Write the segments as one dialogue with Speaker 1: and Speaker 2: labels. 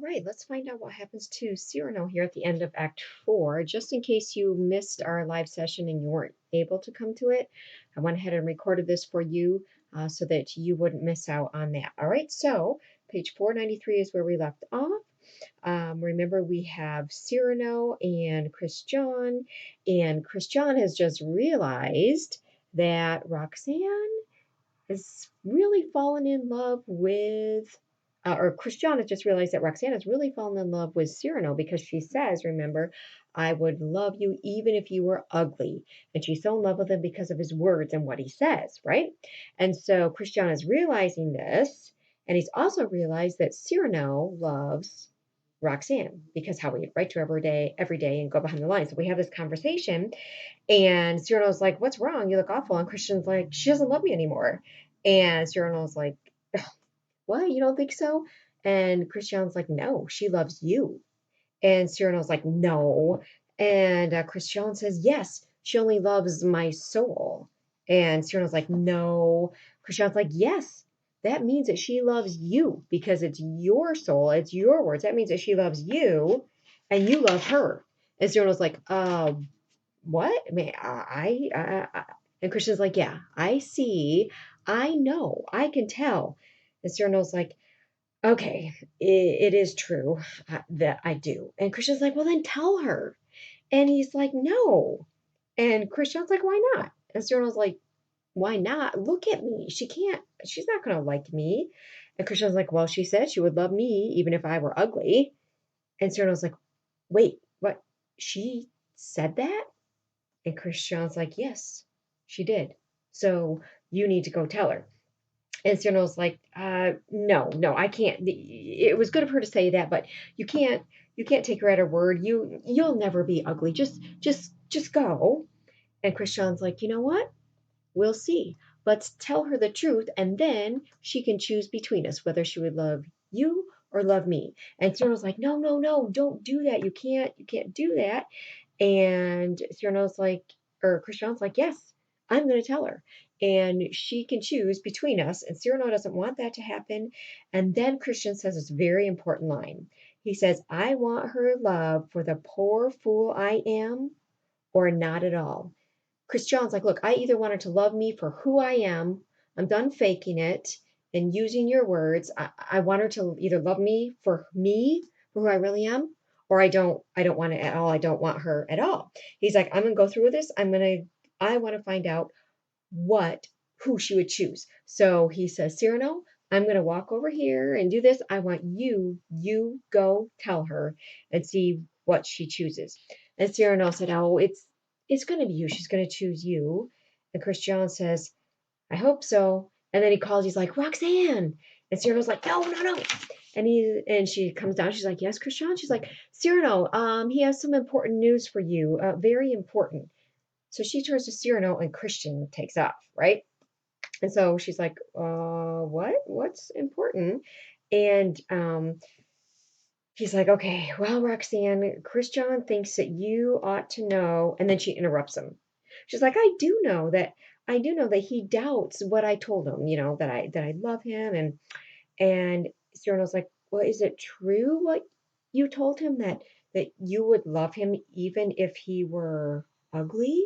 Speaker 1: right, let's find out what happens to Cyrano here at the end of Act 4. Just in case you missed our live session and you weren't able to come to it, I went ahead and recorded this for you so that you wouldn't miss out on that. All right, so page 493 is where we left off. Remember, we have Cyrano and Christian, and Christian has just realized that Roxanne has really fallen in love with, or Christian has just realized that Roxanne has really fallen in love with Cyrano because she says, remember, I would love you even if you were ugly. And she's so in love with him because of his words and what he says, right? And so Christian is realizing this, and he's also realized that Cyrano loves Roxanne because how we write to her every day and go behind the lines. So we have this conversation and Cyrano's like, what's wrong? You look awful. And Christian's like, she doesn't love me anymore. And Cyrano's like, what? You don't think so? And Christian's like, no, she loves you. And Cyrano's like, no. And Christian says, yes, she only loves my soul. And Cyrano's like, no. Christian's like, yes, that means that she loves you because it's your soul, it's your words. That means that she loves you and you love her. And Cyrano's like, what? I mean, and Christian's like, yeah, I see, I know, I can tell. And Cyrano's like, okay, it is true that I do. And Christian's like, well, then tell her. And he's like, no. And Christian's like, why not? And Cyrano's like, why not? Look at me. She's not going to like me. And Christian's like, well, she said she would love me even if I were ugly. And Cyrano's like, wait, what? She said that? And Christian's like, yes, she did. So you need to go tell her. And Cyrano's like, no, I can't. It was good of her to say that, but you can't take her at her word. You'll never be ugly. Just go. And Christian's like, you know what? We'll see. Let's tell her the truth, and then she can choose between us whether she would love you or love me. And Cyrano's like, no, don't do that. You can't do that. And Cyrano's like, or Christian's like, yes, I'm going to tell her. And she can choose between us. And Cyrano doesn't want that to happen. And then Christian says this very important line. He says, I want her love for the poor fool I am or not at all. Christian's like, look, I either want her to love me for who I am. I'm done faking it and using your words. I want her to either love me for who I really am, or I don't want it at all. I don't want her at all. He's like, I'm gonna go through with this. I want to find out who she would choose. So he says, Cyrano, I'm gonna walk over here and do this. I want you go tell her and see what she chooses. And Cyrano said, oh, it's going to be you. She's going to choose you. And Christian says, I hope so. And then he calls, he's like, Roxanne. And Cyrano's like, no. And she comes down. She's like, yes, Christian. She's like, Cyrano, he has some important news for you. Very important. So she turns to Cyrano and Christian takes off, right? And so she's like, what? What's important? And he's like, okay, well, Roxanne, Christian thinks that you ought to know. And then she interrupts him. She's like, I do know that he doubts what I told him, that I love him. And Cyrano's like, well, is it true what you told him that you would love him even if he were ugly?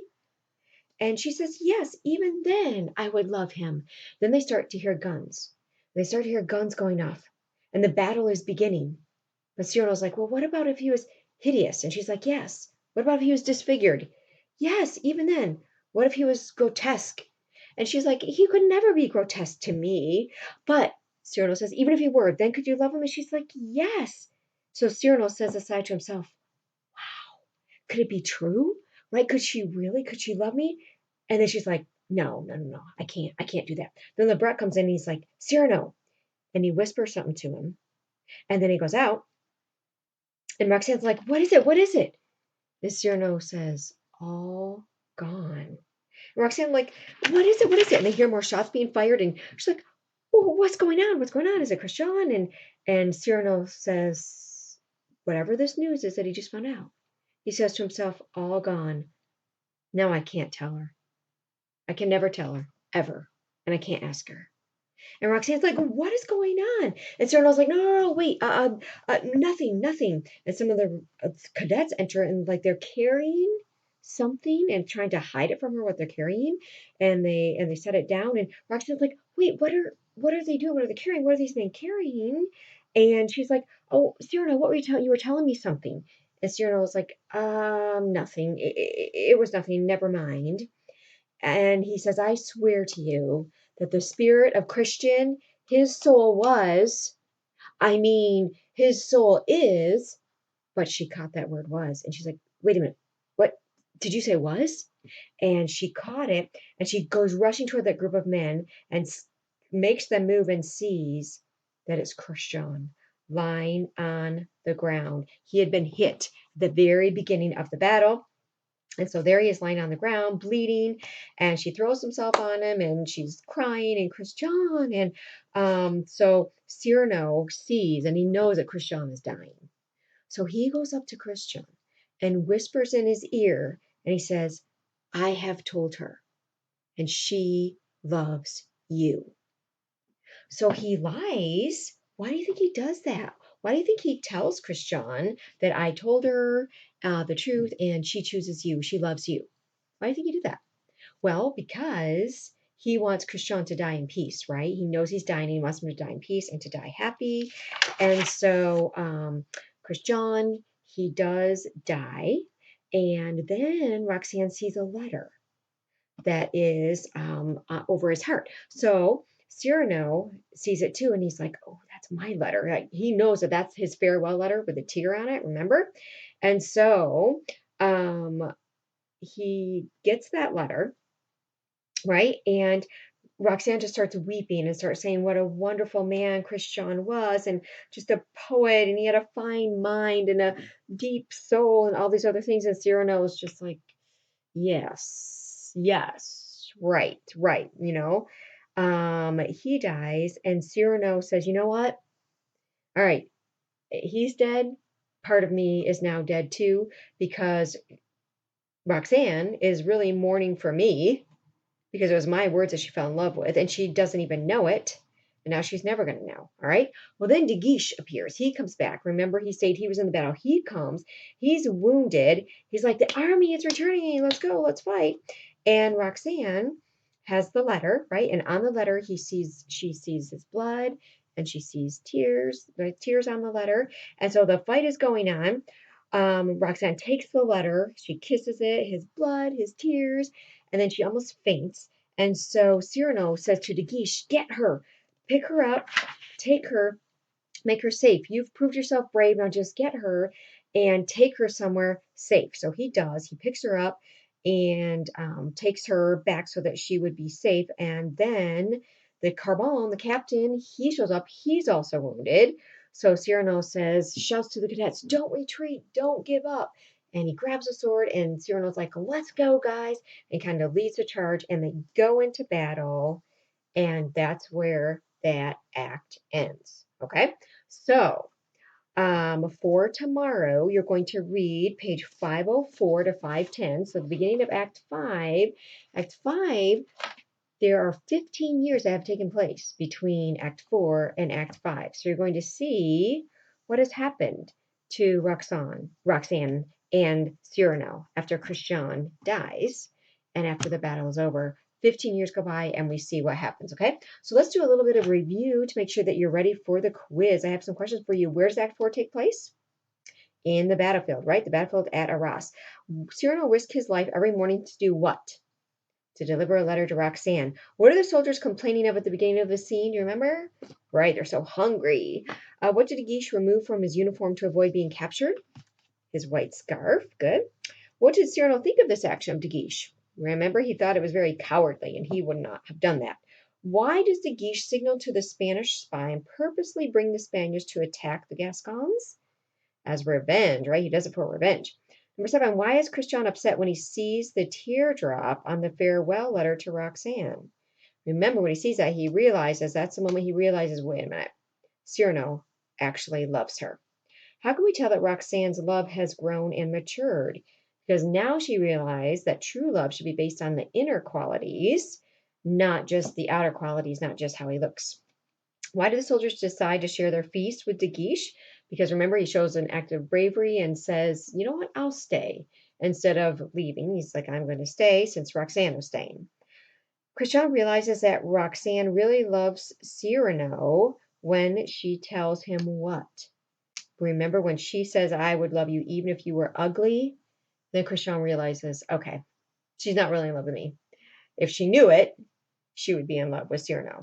Speaker 1: And she says, yes, even then I would love him. Then they start to hear guns. They start to hear guns going off. And the battle is beginning. But Cyrano's like, well, what about if he was hideous? And she's like, yes. What about if he was disfigured? Yes, even then. What if he was grotesque? And she's like, he could never be grotesque to me. But Cyrano says, even if he were, then could you love him? And she's like, yes. So Cyrano says aside to himself, wow, could it be true? Right? Could she love me? And then she's like, no, I can't do that. Then Lebret comes in and he's like, Cyrano. And he whispers something to him. And then he goes out. And Roxanne's like, what is it? What is it? And Cyrano says, all gone. And Roxanne like, what is it? What is it? And they hear more shots being fired. And she's like, well, what's going on? What's going on? Is it Christian? And Cyrano says, whatever this news is that he just found out. He says to himself, all gone. Now I can't tell her. I can never tell her, ever. And I can't ask her. And Roxanne's like, what is going on? And Cyrano's like, no, wait, nothing. And some of the cadets enter and like they're carrying something and trying to hide it from her what they're carrying, and they set it down. And Roxanne's like, wait, what are they doing? What are they carrying? What are these men carrying? And she's like, oh, Cyrano, what were you telling? You were telling me something. And Cyrano was like, nothing. It was nothing. Never mind. And he says, I swear to you that the spirit of Christian, his soul was, I mean, his soul is, but she caught that word was. And she's like, wait a minute, what did you say was? And she caught it and she goes rushing toward that group of men and makes them move and sees that it's Christian lying on the ground. He had been hit at the very beginning of the battle. And so there he is lying on the ground, bleeding, and she throws herself on him and she's crying and Christian. And so Cyrano sees and he knows that Christian is dying. So he goes up to Christian and whispers in his ear and he says, I have told her and she loves you. So he lies. Why do you think he does that? Why do you think he tells Christian that I told her the truth and she chooses you? She loves you. Why do you think he did that? Well, because he wants Christian to die in peace, right? He knows he's dying. He wants him to die in peace and to die happy. And so Christian, he does die. And then Roxanne sees a letter that is over his heart. So Cyrano sees it too, and he's like, "Oh, that's my letter." Like, he knows that that's his farewell letter with a tear on it. Remember? And so he gets that letter, right? And Roxanne just starts weeping and starts saying what a wonderful man Christian was, and just a poet, and he had a fine mind and a deep soul, and all these other things. And Cyrano is just like, yes, right. He dies, and Cyrano says, you know what? All right, he's dead. Part of me is now dead too, because Roxanne is really mourning for me because it was my words that she fell in love with, and she doesn't even know it. And now she's never going to know. All right. Well, then De Guiche appears. He comes back. Remember, he said he was in the battle. He comes. He's wounded. He's like, the army is returning. Let's go. Let's fight. And Roxanne has the letter, right? And on the letter, she sees his blood, and she sees tears. There's tears on the letter. And so the fight is going on. Roxanne takes the letter. She kisses it, his blood, his tears, and then she almost faints. And so Cyrano says to De Guiche, get her, pick her up, take her, make her safe. You've proved yourself brave. Now just get her and take her somewhere safe. So he does. He picks her up and takes her back so that she would be safe. And then the Carbon, the captain, he shows up. He's also wounded. So Cyrano shouts to the cadets, don't retreat, don't give up. And he grabs a sword, and Cyrano's like, let's go, guys, and kind of leads the charge. And they go into battle. And that's where that act ends. Okay. So for tomorrow, you're going to read page 504 to 510. So the beginning of Act 5. Act 5, there are 15 years that have taken place between Act 4 and Act 5. So you're going to see what has happened to Roxanne and Cyrano after Christian dies and after the battle is over. 15 years go by and we see what happens, okay? So let's do a little bit of review to make sure that you're ready for the quiz. I have some questions for you. Where does Act 4 take place? In the battlefield, right? The battlefield at Arras. Cyrano risked his life every morning to do what? To deliver a letter to Roxanne. What are the soldiers complaining of at the beginning of the scene? Do you remember? Right, they're so hungry. What did De Guiche remove from his uniform to avoid being captured? His white scarf. Good. What did Cyrano think of this action of De Guiche? Remember, he thought it was very cowardly, and he would not have done that. Why does De Guiche signal to the Spanish spy and purposely bring the Spaniards to attack the Gascons? As revenge, right? He does it for revenge. Number 7, why is Christian upset when he sees the teardrop on the farewell letter to Roxanne? Remember, when he sees that, that's the moment he realizes, wait a minute, Cyrano actually loves her. How can we tell that Roxanne's love has grown and matured? Because now she realized that true love should be based on the inner qualities, not just the outer qualities, not just how he looks. Why do the soldiers decide to share their feast with De Guiche? Because remember, he shows an act of bravery and says, you know what, I'll stay. Instead of leaving, he's like, I'm going to stay since Roxanne was staying. Christian realizes that Roxanne really loves Cyrano when she tells him what? Remember when she says, I would love you even if you were ugly? Then Christian realizes, okay, she's not really in love with me. If she knew it, she would be in love with Cyrano.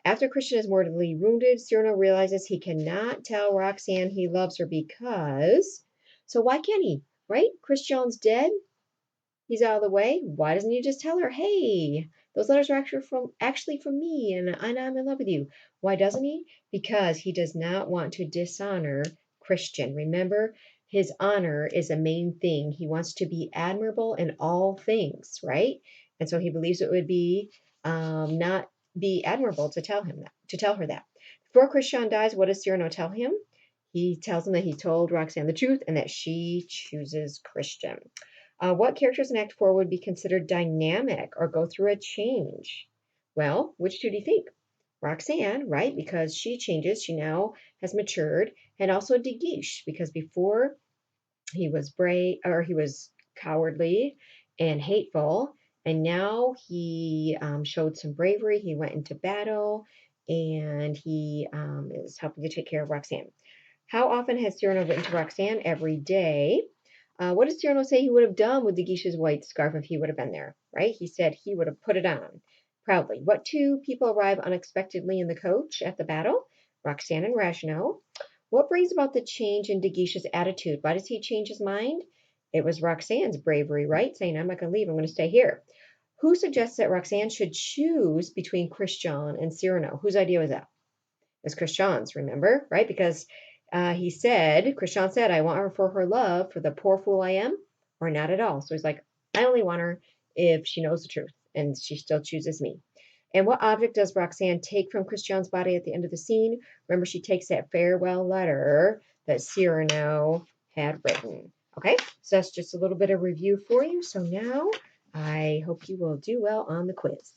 Speaker 1: After Christian is mortally wounded, Cyrano realizes he cannot tell Roxanne he loves her because. So why can't he? Right? Christian's dead. He's out of the way. Why doesn't he just tell her, hey, those letters are actually from me and I'm in love with you? Why doesn't he? Because he does not want to dishonor Christian. Remember, his honor is a main thing. He wants to be admirable in all things, right? And so he believes it would be not be admirable to tell her that. Before Christian dies, what does Cyrano tell him? He tells him that he told Roxanne the truth and that she chooses Christian. What characters in Act 4 would be considered dynamic or go through a change? Well, which two do you think? Roxanne, right? Because she changes. She now has matured. And also De Guiche, because before he was brave or he was cowardly and hateful. And now he showed some bravery. He went into battle and he is helping to take care of Roxanne. How often has Cyrano written to Roxanne? Every day. What did Cyrano say he would have done with De Guiche's white scarf if he would have been there? Right? He said he would have put it on proudly. What two people arrive unexpectedly in the coach at the battle? Roxanne and Ragueneau. What brings about the change in De Guiche's attitude? Why does he change his mind? It was Roxanne's bravery, right? Saying, I'm not going to leave, I'm going to stay here. Who suggests that Roxanne should choose between Christian and Cyrano? Whose idea was that? Is Christian's, remember, right? Because Christian said, I want her for her love, for the poor fool I am, or not at all. So he's like, I only want her if she knows the truth and she still chooses me. And what object does Roxanne take from Christian's body at the end of the scene? Remember, she takes that farewell letter that Cyrano had written. Okay, so that's just a little bit of review for you. So now I hope you will do well on the quiz.